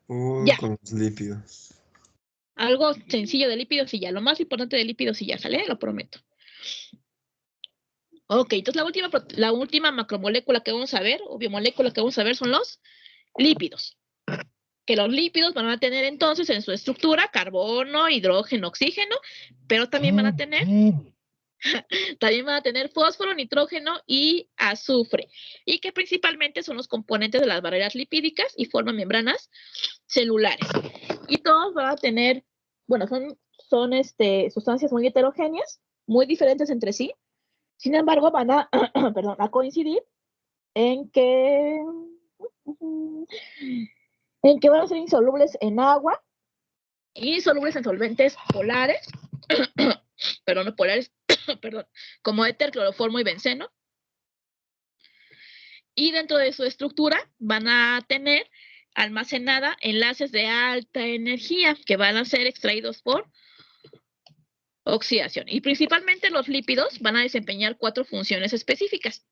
Uy, Ya, con los lípidos. algo sencillo de lípidos y ya. Lo más importante de lípidos y ya, ¿sale? Lo prometo. Ok, entonces la última macromolécula que vamos a ver, o biomolécula que vamos a ver son los lípidos. Que los lípidos van a tener entonces en su estructura carbono, hidrógeno, oxígeno, pero también van a tener fósforo, nitrógeno y azufre, y que principalmente son los componentes de las barreras lipídicas y forman membranas celulares. Y todos van a tener, bueno, son sustancias muy heterogéneas, muy diferentes entre sí. Sin embargo, van a, perdón, a coincidir en que, van a ser insolubles en agua y solubles en solventes polares, perdón, no polares, perdón, como éter, cloroformo y benceno. Y dentro de su estructura van a tener almacenada enlaces de alta energía que van a ser extraídos por oxidación. Y principalmente los lípidos van a desempeñar 4 funciones específicas.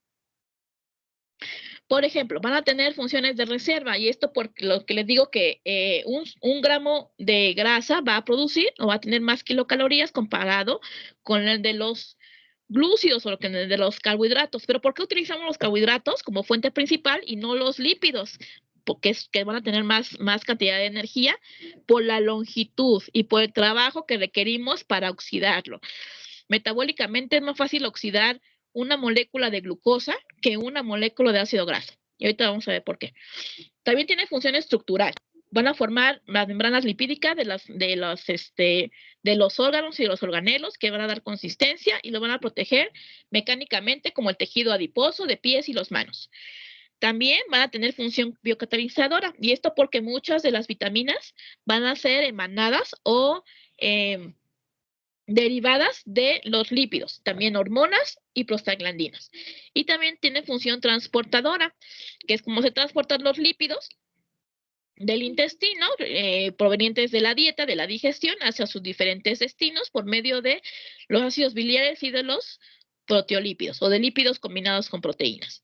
Por ejemplo, van a tener funciones de reserva, y esto por lo que les digo que un gramo de grasa va a producir o va a tener más kilocalorías comparado con el de los glúcidos o el de los carbohidratos. Pero ¿por qué utilizamos los carbohidratos como fuente principal y no los lípidos? Porque que van a tener más cantidad de energía por la longitud y por el trabajo que requerimos para oxidarlo. Metabólicamente es más fácil oxidar una molécula de glucosa que una molécula de ácido graso. Y ahorita vamos a ver por qué. También tiene función estructural. Van a formar las membranas lipídicas de los órganos y de los organelos, que van a dar consistencia y lo van a proteger mecánicamente, como el tejido adiposo de pies y las manos. También van a tener función biocatalizadora, y esto porque muchas de las vitaminas van a ser emanadas o derivadas de los lípidos, también hormonas y prostaglandinas. Y también tiene función transportadora, que es como se transportan los lípidos del intestino, provenientes de la dieta, de la digestión, hacia sus diferentes destinos por medio de los ácidos biliares y de los proteolípidos, o de lípidos combinados con proteínas.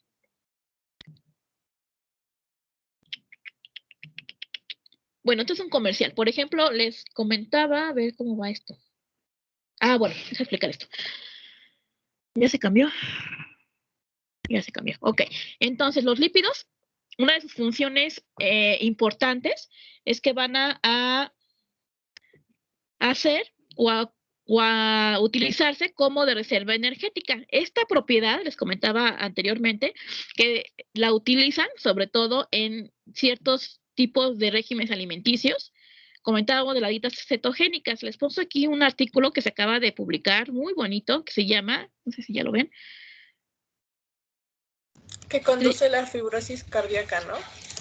Bueno, esto es un comercial. Por ejemplo, les comentaba, a ver cómo va esto. Bueno, voy a explicar esto. ¿Ya se cambió? Ya se cambió. Ok. Entonces, los lípidos, una de sus funciones importantes es que van a hacer o a utilizarse como de reserva energética. Esta propiedad, les comentaba anteriormente, que la utilizan sobre todo en ciertos tipos de regímenes alimenticios. Comentábamos de las dietas cetogénicas. Les pongo aquí un artículo que se acaba de publicar, muy bonito, que se llama, no sé si ya lo ven, que conduce a la fibrosis cardíaca, ¿no?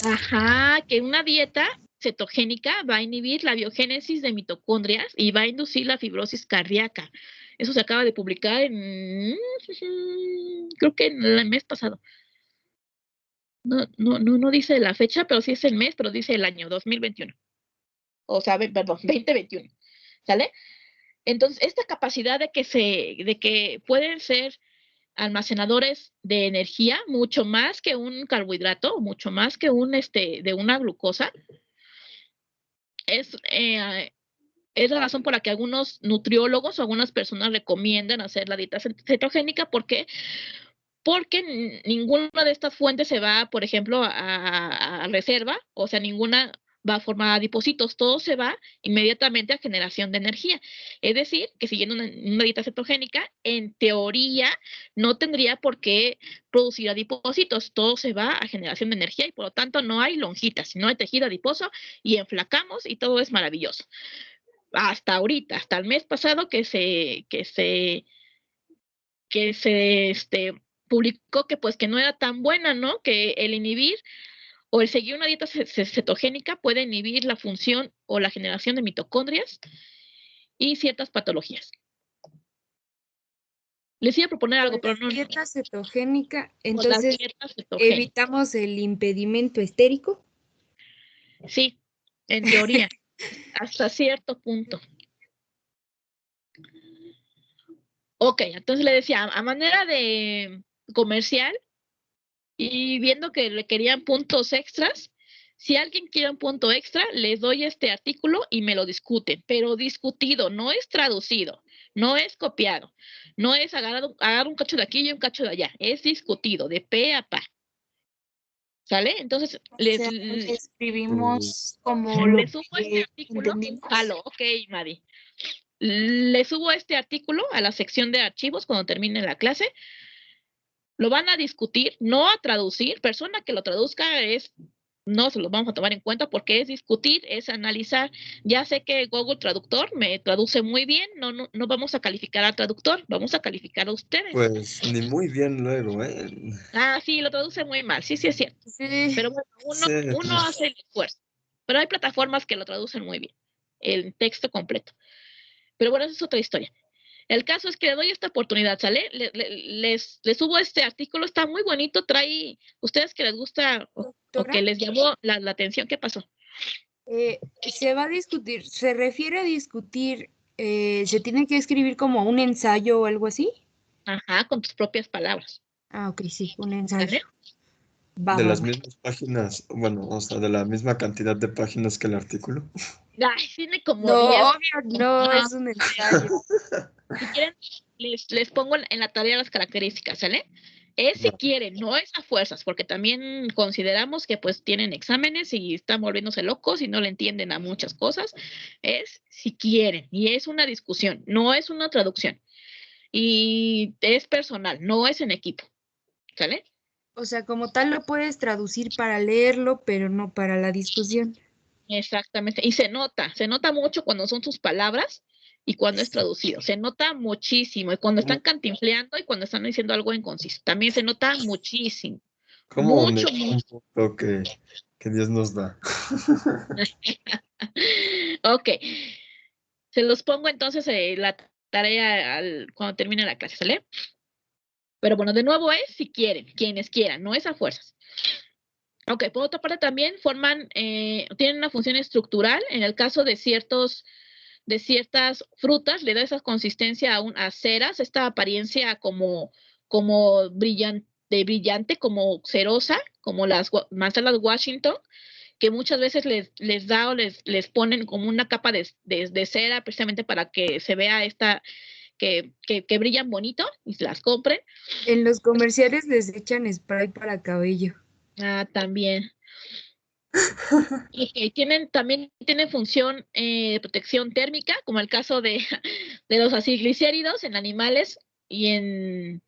Ajá, que una dieta cetogénica va a inhibir la biogénesis de mitocondrias y va a inducir la fibrosis cardíaca. Eso se acaba de publicar creo que en el mes pasado. No dice la fecha, pero sí es el mes, pero dice el año 2021. O sea, perdón, 2021. ¿Sale? Entonces, esta capacidad de que pueden ser almacenadores de energía mucho más que un carbohidrato, mucho más que de una glucosa, es la razón por la que algunos nutriólogos o algunas personas recomiendan hacer la dieta cetogénica. ¿Por qué? Porque ninguna de estas fuentes se va, por ejemplo, a reserva, o sea, ninguna va a formar adipocitos, todo se va inmediatamente a generación de energía. Es decir, que siguiendo una dieta cetogénica, en teoría no tendría por qué producir adipocitos, todo se va a generación de energía y por lo tanto no hay lonjitas, sino hay tejido adiposo y enflacamos y todo es maravilloso. Hasta ahorita, hasta el mes pasado que se publicó que pues que no era tan buena, ¿no? Que el inhibir o el seguir una dieta cetogénica puede inhibir la función o la generación de mitocondrias y ciertas patologías. Les iba a proponer algo, pero no. Dieta cetogénica, entonces evitamos el impedimento estérico. Sí, en teoría, hasta cierto punto. Ok, entonces le decía, a manera de comercial y viendo que le querían puntos extras, Si alguien quiere un punto extra, les doy este artículo y me lo discuten, pero discutido, no es traducido, no es copiado, no es agarrar un cacho de aquí y un cacho de allá, es discutido de pe a pa. ¿Sale? Entonces, le escribimos como lo le subo este artículo. Jalo, ok, Madi. Le subo este artículo a la sección de archivos cuando termine la clase. Lo van a discutir, no a traducir. Persona que lo traduzca no se lo vamos a tomar en cuenta porque es discutir, es analizar. Ya sé que Google Traductor me traduce muy bien, no vamos a calificar al traductor, vamos a calificar a ustedes. Pues ni muy bien luego, ¿eh? Ah, sí, lo traduce muy mal, sí es cierto. Sí. Pero bueno, uno hace el esfuerzo. Pero hay plataformas que lo traducen muy bien, el texto completo. Pero bueno, esa es otra historia. El caso es que le doy esta oportunidad, ¿sale? Les subo este artículo, está muy bonito, trae, ustedes que les gusta o que les llamó la atención, ¿qué pasó? Se va a discutir, se refiere a discutir, ¿se tiene que escribir como un ensayo o algo así? Ajá, con tus propias palabras. Ah, ok, sí, un ensayo. De las mismas páginas, bueno, o sea, de la misma cantidad de páginas que el artículo. Ay, tiene como no, 10. obvio, no, es un ensayo. Si quieren, les pongo en la tarea las características, ¿sale? Es si quieren, no es a fuerzas, porque también consideramos que pues tienen exámenes y están volviéndose locos y no le entienden a muchas cosas. Es si quieren, y es una discusión, no es una traducción. Y es personal, no es en equipo, ¿sale? O sea, como tal lo puedes traducir para leerlo, pero no para la discusión. Exactamente, y se nota mucho cuando son sus palabras y cuando es traducido, se nota muchísimo, y cuando están cantinfleando y cuando están diciendo algo inconciso, también se nota muchísimo. Como Mucho. un punto que Dios nos da. Ok, se los pongo entonces la tarea cuando termine la clase, ¿sale? Pero bueno, de nuevo es si quieren, quienes quieran, no es a fuerzas. Ok, por otra parte también tienen una función estructural en el caso de ciertas frutas, le da esa consistencia a ceras, esta apariencia como brillante, como cerosa, como las manzanas Washington, que muchas veces les da o les ponen como una capa de cera precisamente para que se vea que brillan bonito y se las compren. En los comerciales les echan spray para cabello. Ah, también. Y también tienen función de protección térmica, como el caso de los aciglicéridos en animales y en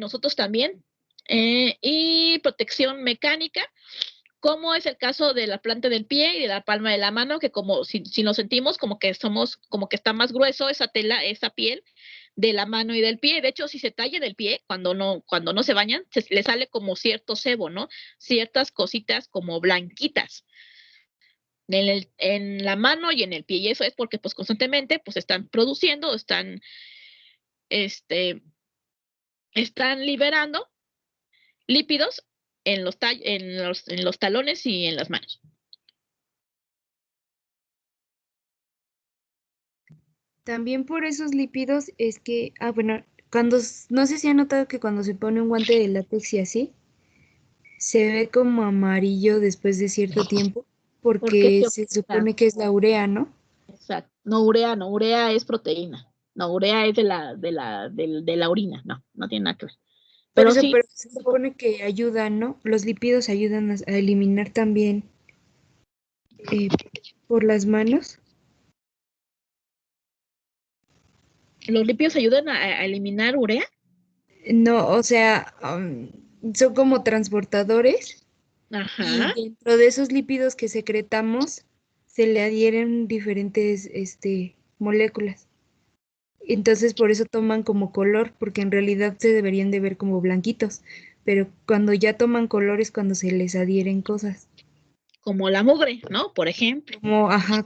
nosotros también. Y protección mecánica, como es el caso de la planta del pie y de la palma de la mano, que como si nos sentimos como que está más grueso esa tela, esa piel de la mano y del pie. De hecho, si se talla del pie, cuando no se bañan, le sale como cierto sebo, ¿no? Ciertas cositas como blanquitas en la mano y en el pie. Y eso es porque pues constantemente pues están produciendo, están liberando lípidos en los talones y en las manos. También por esos lípidos es que, bueno, no sé si han notado que cuando se pone un guante de látex y así, se ve como amarillo después de cierto tiempo, porque se supone que es la urea, ¿no? Exacto. No, urea es proteína. No, urea es de la orina. No tiene nada que ver. Pero sí, pero se supone que ayudan, ¿no? Los lípidos ayudan a eliminar también por las manos. ¿Los lípidos ayudan a eliminar urea? No, o sea, son como transportadores. Ajá. Y dentro de esos lípidos que secretamos se le adhieren diferentes moléculas. Entonces por eso toman como color, porque en realidad se deberían de ver como blanquitos, pero cuando ya toman color es cuando se les adhieren cosas. Como la mugre, ¿no? Por ejemplo.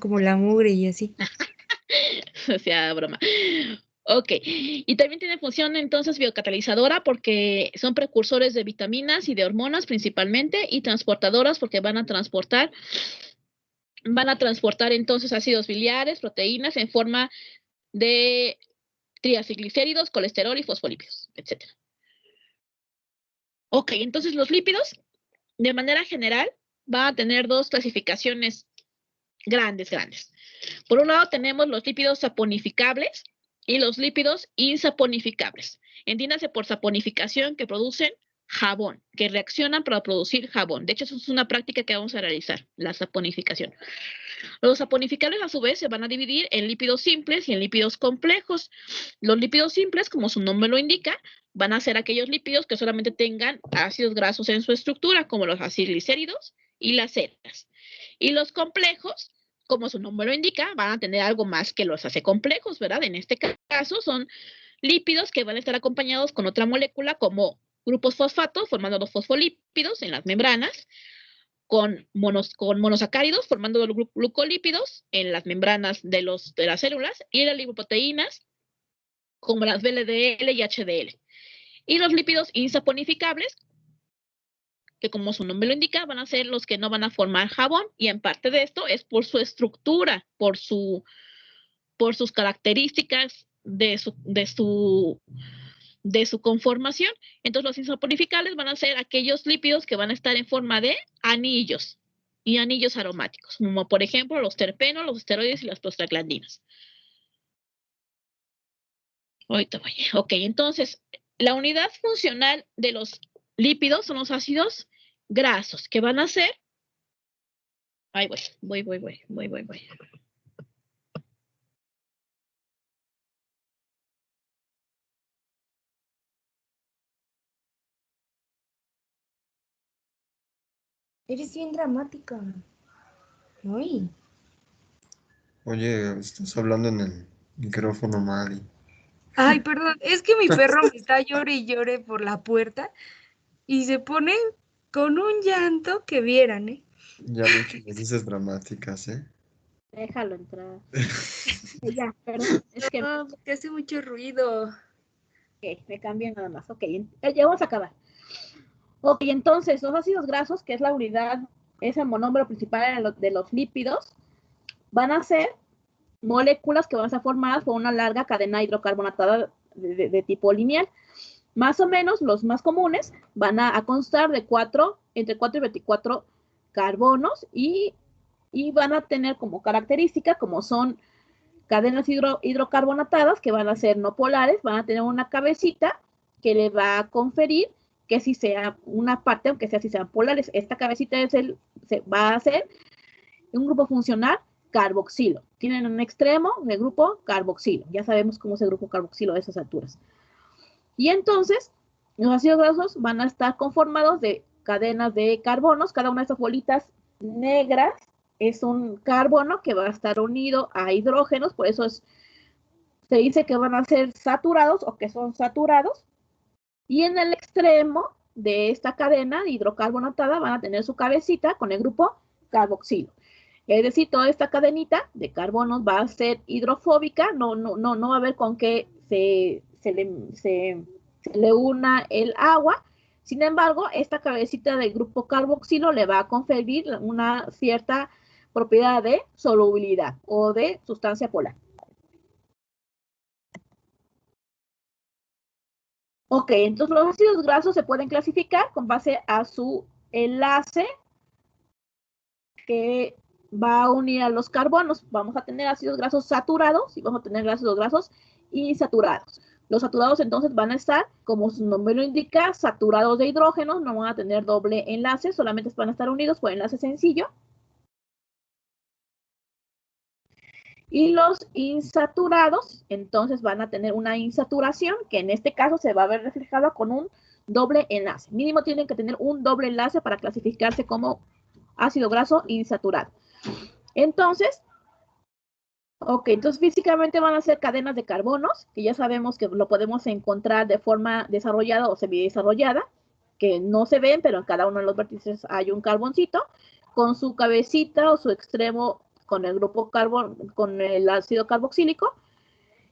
Como la mugre y así. O sea, broma. Ok, y también tiene función entonces biocatalizadora porque son precursores de vitaminas y de hormonas principalmente y transportadoras porque van a transportar entonces ácidos biliares, proteínas en forma de triacilglicéridos, colesterol y fosfolípidos, etc. Ok, entonces los lípidos, de manera general, va a tener dos clasificaciones grandes. Por un lado tenemos los lípidos saponificables y los lípidos insaponificables. Entiéndase por saponificación que producen jabón, que reaccionan para producir jabón. De hecho, eso es una práctica que vamos a realizar, la saponificación. Los saponificables, a su vez, se van a dividir en lípidos simples y en lípidos complejos. Los lípidos simples, como su nombre lo indica, van a ser aquellos lípidos que solamente tengan ácidos grasos en su estructura, como los acilglicéridos y las ceras. Y los complejos, como su nombre lo indica, van a tener algo más que los hace complejos, ¿verdad? En este caso son lípidos que van a estar acompañados con otra molécula como grupos fosfatos, formando los fosfolípidos en las membranas, con monosacáridos, formando los glucolípidos en las membranas de las células, y las lipoproteínas, como las VLDL y HDL. Y los lípidos insaponificables, que como su nombre lo indica, van a ser los que no van a formar jabón, y en parte de esto es por su estructura, por sus características de su conformación. Entonces los insaponificables van a ser aquellos lípidos que van a estar en forma de anillos y anillos aromáticos, como por ejemplo los terpenos, los esteroides y las prostaglandinas. Ahorita voy. Ok, entonces la unidad funcional de los lípidos son los ácidos grasos, que van a ser... Ahí voy. Eres bien dramática. Ay. Oye, estás hablando en el micrófono, Mari. Ay, perdón, es que mi perro me está llore y llore por la puerta y se pone con un llanto que vieran, ¿eh? Ya vi que les dices dramáticas, ¿eh? Déjalo entrar. Ya, perdón. Es que No, porque hace mucho ruido. me cambié nada más. Ok, ya vamos a acabar. Ok, entonces los ácidos grasos, que es la unidad, es el monómero principal de los lípidos, van a ser moléculas que van a estar formadas por una larga cadena hidrocarbonatada de tipo lineal. Más o menos, los más comunes van a constar de entre 4 y 24 carbonos y van a tener como característica, como son cadenas hidrocarbonatadas que van a ser no polares, van a tener una cabecita que le va a conferir que si sea una parte, aunque sea si sean polares, esta cabecita va a ser un grupo funcional carboxilo. Tienen un extremo de grupo carboxilo. Ya sabemos cómo es el grupo carboxilo a esas alturas. Y entonces, los ácidos grasos van a estar conformados de cadenas de carbonos. Cada una de esas bolitas negras es un carbono que va a estar unido a hidrógenos, por eso se dice que van a ser saturados o que son saturados. Y en el extremo de esta cadena hidrocarbonatada van a tener su cabecita con el grupo carboxilo. Es decir, toda esta cadenita de carbonos va a ser hidrofóbica, no va a haber con qué se le una el agua. Sin embargo, esta cabecita del grupo carboxilo le va a conferir una cierta propiedad de solubilidad o de sustancia polar. Ok, entonces los ácidos grasos se pueden clasificar con base a su enlace que va a unir a los carbonos. Vamos a tener ácidos grasos saturados y vamos a tener ácidos grasos insaturados. Los saturados entonces van a estar, como su nombre lo indica, saturados de hidrógeno, no van a tener doble enlace, solamente van a estar unidos por enlace sencillo. Y los insaturados, entonces van a tener una insaturación, que en este caso se va a ver reflejada con un doble enlace. Mínimo tienen que tener un doble enlace para clasificarse como ácido graso insaturado. Entonces, entonces físicamente van a ser cadenas de carbonos, que ya sabemos que lo podemos encontrar de forma desarrollada o semidesarrollada, que no se ven, pero en cada uno de los vértices hay un carboncito, con su cabecita o su extremo con el grupo con el ácido carboxílico.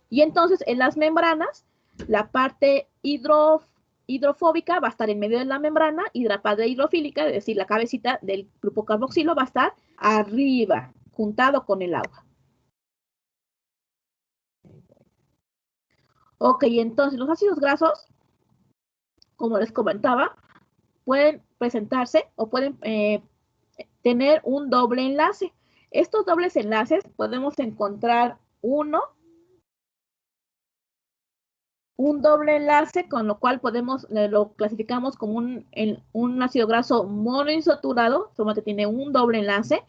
Y entonces en las membranas, la parte hidrofóbica va a estar en medio de la membrana y la parte hidrofílica, es decir, la cabecita del grupo carboxilo va a estar arriba, juntado con el agua. Ok, entonces los ácidos grasos, como les comentaba, pueden presentarse o pueden tener un doble enlace. Estos dobles enlaces podemos encontrar un doble enlace, con lo cual lo clasificamos como un ácido graso monoinsaturado, solamente tiene un doble enlace,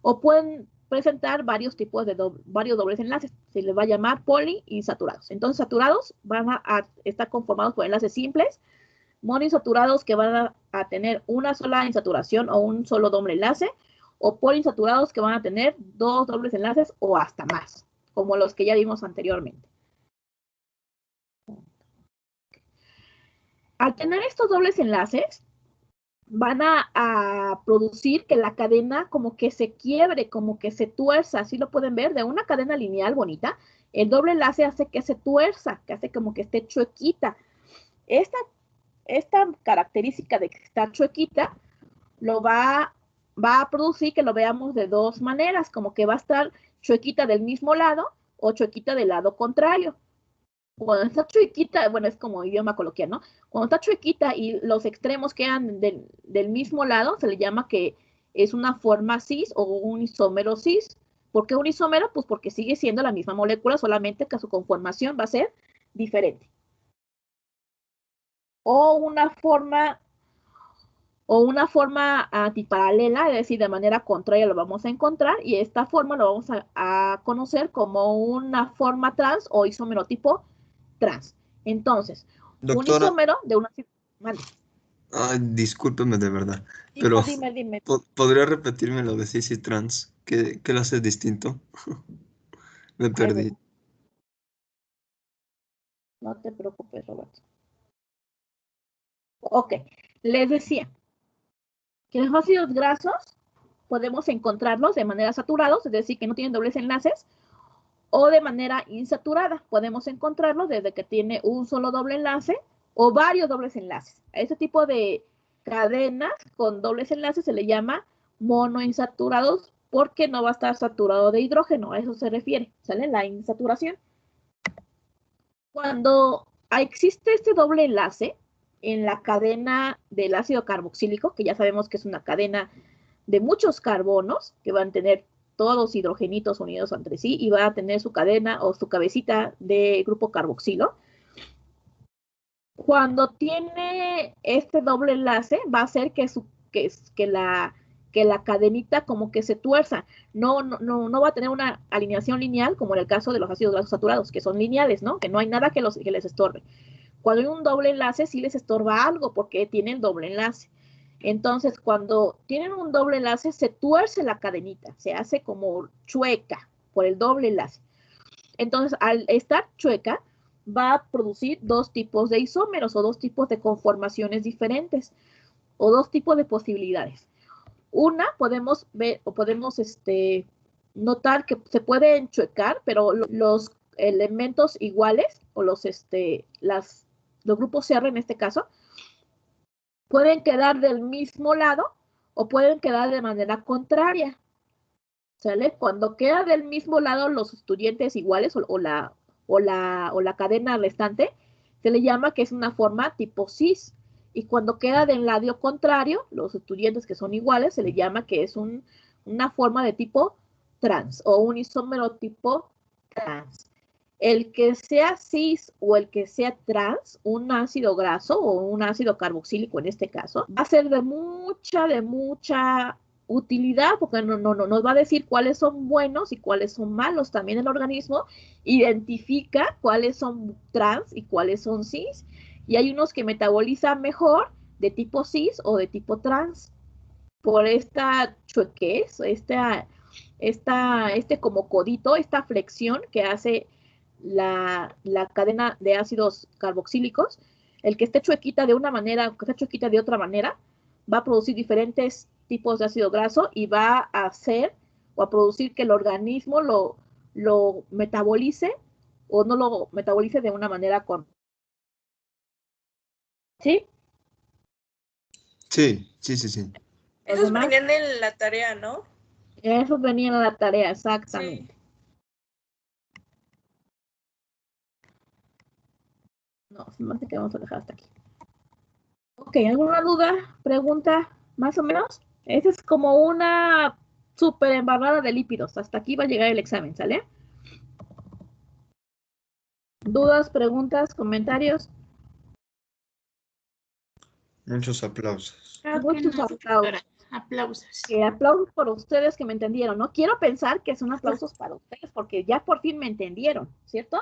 o pueden presentar varios tipos de varios dobles enlaces. Se les va a llamar poliinsaturados. Entonces, saturados van a estar conformados por enlaces simples, monoinsaturados que van a tener una sola insaturación o un solo doble enlace, o poliinsaturados que van a tener 2 dobles enlaces o hasta más, como los que ya vimos anteriormente. Al tener estos dobles enlaces, van a producir que la cadena como que se quiebre, como que se tuerza. Así lo pueden ver, de una cadena lineal bonita, el doble enlace hace que se tuerza, que hace como que esté chuequita. Esta característica de que está chuequita lo va a producir que lo veamos de dos maneras, como que va a estar chuequita del mismo lado o chuequita del lado contrario. Cuando está chuequita, bueno, es como idioma coloquial, ¿no? Cuando está chuequita y los extremos quedan del mismo lado, se le llama que es una forma cis o un isómero cis. ¿Por qué un isómero? Pues porque sigue siendo la misma molécula, solamente que su conformación va a ser diferente. O una forma antiparalela, es decir, de manera contraria lo vamos a encontrar, y esta forma lo vamos a conocer como una forma trans o isómero tipo trans. Entonces, Doctora, un isómero de una... Ay, discúlpeme de verdad, pero Dime. ¿podría repetirme lo de cis y trans? ¿Qué lo hace distinto? Me perdí. Bueno, no te preocupes, Roberto. Ok, les decía que los ácidos grasos podemos encontrarlos de manera saturados, es decir, que no tienen dobles enlaces, o de manera insaturada. Podemos encontrarlos desde que tiene un solo doble enlace o varios dobles enlaces. A este tipo de cadenas con dobles enlaces se le llama monoinsaturados porque no va a estar saturado de hidrógeno, a eso se refiere, ¿sale? La insaturación. Cuando existe este doble enlace en la cadena del ácido carboxílico, que ya sabemos que es una cadena de muchos carbonos que van a tener todos hidrogenitos unidos entre sí y va a tener su cadena o su cabecita de grupo carboxilo. Cuando tiene este doble enlace, va a hacer que la cadenita como que se tuerza. No va a tener una alineación lineal como en el caso de los ácidos grasos saturados, que son lineales, ¿no? Que no hay nada que les estorbe. Cuando hay un doble enlace, sí les estorba algo porque tienen doble enlace. Entonces, cuando tienen un doble enlace, se tuerce la cadenita, se hace como chueca por el doble enlace. Entonces, al estar chueca, va a producir dos tipos de isómeros o dos tipos de conformaciones diferentes o dos tipos de posibilidades. Una, podemos ver o podemos notar que se puede enchuecar, pero los elementos iguales o los grupos R en este caso, pueden quedar del mismo lado o pueden quedar de manera contraria. ¿Sale? Cuando queda del mismo lado los estudiantes iguales o la cadena restante, se le llama que es una forma tipo cis. Y cuando queda del lado contrario, los estudiantes que son iguales, se le llama que es una forma de tipo trans o un isómero tipo trans. El que sea cis o el que sea trans, un ácido graso o un ácido carboxílico en este caso, va a ser de mucha utilidad porque nos va a decir cuáles son buenos y cuáles son malos. También el organismo identifica cuáles son trans y cuáles son cis. Y hay unos que metabolizan mejor de tipo cis o de tipo trans. Por esta chuequez, como codito, esta flexión que hace la cadena de ácidos carboxílicos, el que esté chuequita de una manera, que esté chuequita de otra manera, va a producir diferentes tipos de ácido graso y va a hacer o a producir que el organismo lo metabolice o no lo metabolice de una manera correcta. ¿Sí? Sí. Esos venían en la tarea, ¿no? Esos venían en la tarea, exactamente. Sí. No, más que vamos a dejar hasta aquí. Ok, ¿alguna duda, pregunta, más o menos? Esa es como una súper embarrada de lípidos. Hasta aquí va a llegar el examen, ¿sale? ¿Dudas, preguntas, comentarios? Muchos aplausos. Muchos aplausos. Aplausos. Aplausos por ustedes que me entendieron. No quiero pensar que son aplausos para ustedes porque ya por fin me entendieron, ¿cierto?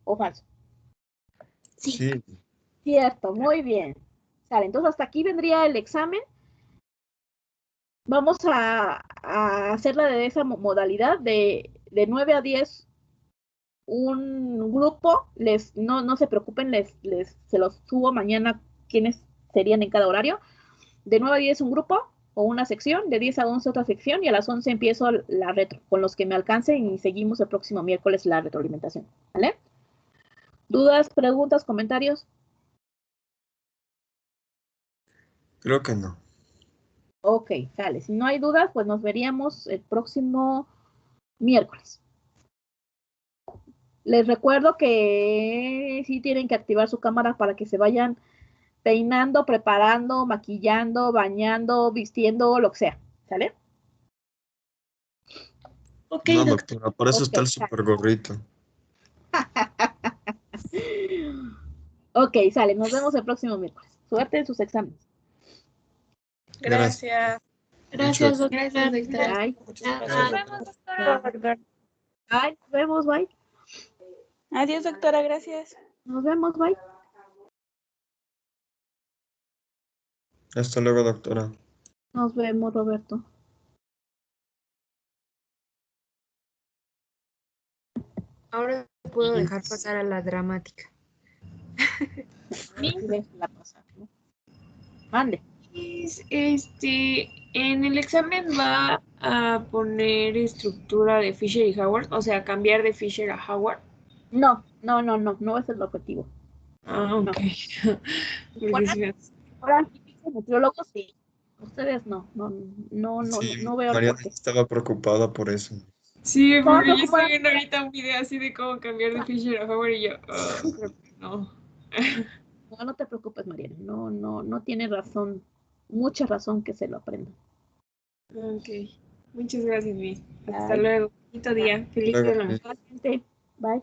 ¿O falso? Sí. Cierto, muy bien. Sale, entonces hasta aquí vendría el examen. Vamos a hacerla de esa modalidad de 9 a 10 un grupo. No se preocupen, se los subo mañana quiénes serían en cada horario. De 9 a 10 un grupo o una sección, de 10 a 11 otra sección y a las 11 empiezo la retro con los que me alcancen y seguimos el próximo miércoles la retroalimentación. ¿Vale? ¿Dudas, preguntas, comentarios? Creo que no. Ok, sale. Si no hay dudas, pues nos veríamos el próximo miércoles. Les recuerdo que sí tienen que activar su cámara para que se vayan peinando, preparando, maquillando, bañando, vistiendo, lo que sea. ¿Sale? Ok, No, doctor. doctora, por eso está el super gorrito. Ok, sale. Nos vemos el próximo miércoles. Suerte en sus exámenes. Gracias. Gracias, Mucho- doctora. Bye. Nos vemos, doctora. Bye. Nos vemos. Bye. Adiós, doctora. Gracias. Nos vemos. Bye. Hasta luego, doctora. Nos vemos, Roberto. Ahora puedo dejar pasar a la dramática. La pasa, ¿no? Mande. En el examen va a poner estructura de Fisher y Howard, o sea, cambiar de Fisher a Howard. No es el objetivo. Ah, ok. Porque si Ahora, nutriólogos sí. Ustedes no Sí, veo el Mariana porqué. estaba preocupada por eso. sí, Estaba porque yo estoy preocupada. viendo ahorita un video así de cómo cambiar de Fisher a Howard y yo, creo que no. No te preocupes, Mariana. No tiene razón, mucha razón que se lo aprendan. Ok. Muchas gracias, Miss. Hasta Bye. luego. Bonito día. Feliz Luego, día de la mujer. Igualmente. Bye.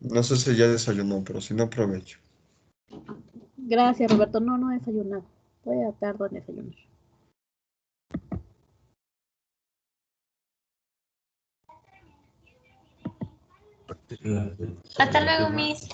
no sé si ya desayunó, pero si no, aprovecho. Gracias, Roberto. No he desayunado. Voy a tardar en desayunar. Hasta luego, Miss.